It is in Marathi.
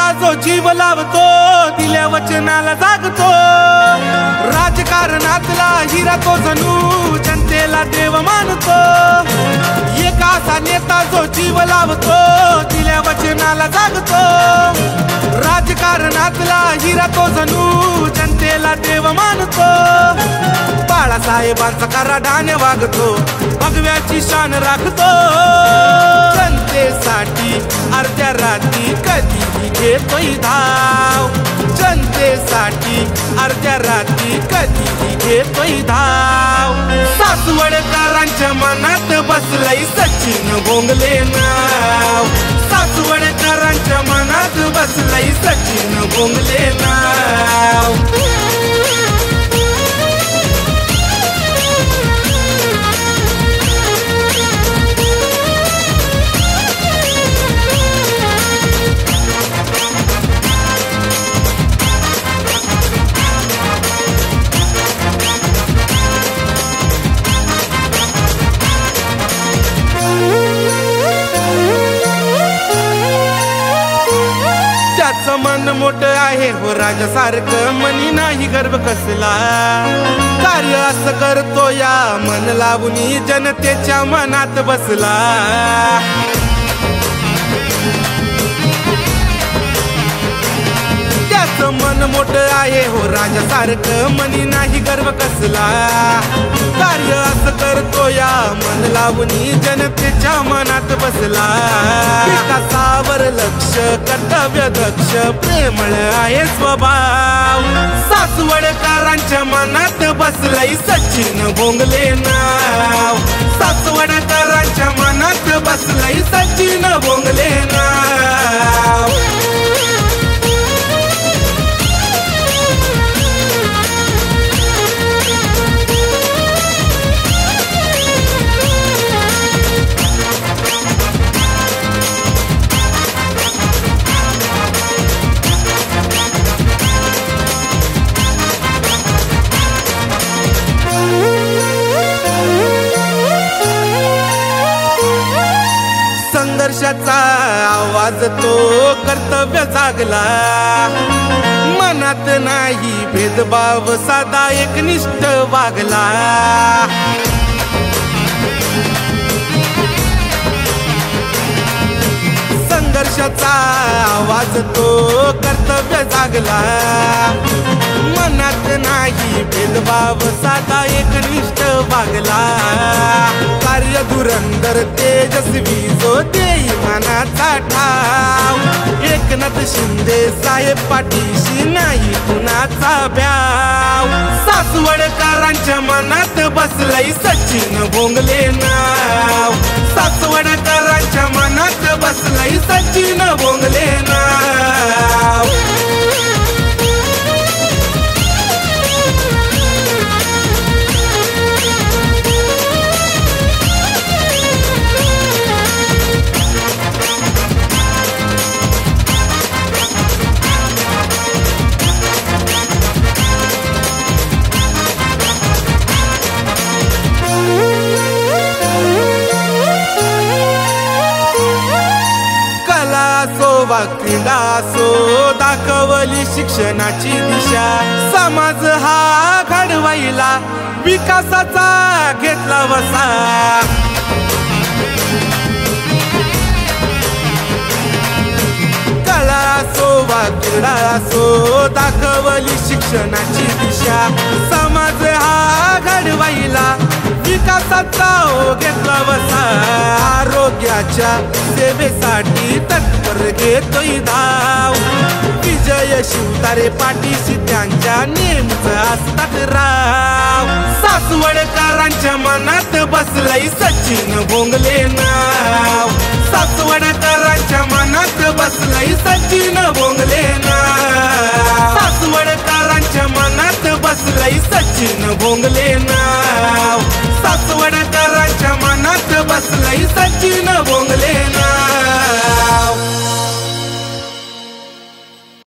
नेता जो जीव लावतो दिल्या वचनाला जागतो राजकारणातला हिरा तो जणू जनतेला देव मानतो एक असा नेता जो जीव लावतो दिल्या वचनाला जागतो राजकारणातला हिरा तो जणू जनतेला देव मानतो बाळासाहेबांचा कराडाने वागतो भगव्याची शान राखतो जनतेसाठी अर्ध्या रात्री कधीही घेतोय धाव जनतेसाठी अर्ध्या रात्री कधीही घेतोय धाव सासवडकरांच्या मनात बसलंय सचिन भोंगले नाव सासवडकरांच्या मनात बसलंय सचिन भोंगले नाव मन मोठं आहे हो राजासारखं मनी नाही गर्व कसला कार्य असं करतो या मन लावून जनतेच्या मनात बसला त्याचं मन मोठं आहे हो राजासारखं मनी नाही गर्व कसला कार्य असं करतो या मन लावून जनतेच्या मनात बसला विकासावर लक्ष कर्तव्य दक्ष प्रेमळ आहे स्वभाव सासवडकरांच्या मनात बसलंय सचिन भोंगले नाव सासवडकरांच्या मनात बसलंय सचिन भोंगले नाव संघर्षाचा आवाज तो कर्तव्य जागला मनात नाही भेदभाव साधा एकनिष्ठ वागला संघर्षाचा आवाज तो कर्तव्य जागला मनात नाही भेदभाव साधा एकनिष्ठ वागला कार्य धुरंधर तेजस्वी जो देई मनाचा ठाव एकनाथ शिंदे साहेब पाठीशी नाही कुणाचा ब्याव सासवडकरांच्या मनात बसलंय सचिन भोंगले नाव सासवडकरांच्या मनात बसलंय सचिन भोंगले नाव क्रीडा असो दाखवली शिक्षणाची दिशा समाज हा घडवायला विकासाचा घेतला वसा कला असो वा क्रीडा असो दाखवली शिक्षणाची दिशा समाज हा घडवायला विकासाचा घेतला वसा आरोग्याच्या सेवेसाठी तत्पर घेतोय धाव विजय शिवतारे पाठीशी त्यांच्या नेमच असतात राव सासवडकरांच्या मनात बसलंय सचिन भोंगले नाव सासवडकरांच्या मनात बसलंय सचिन भोंगले नाव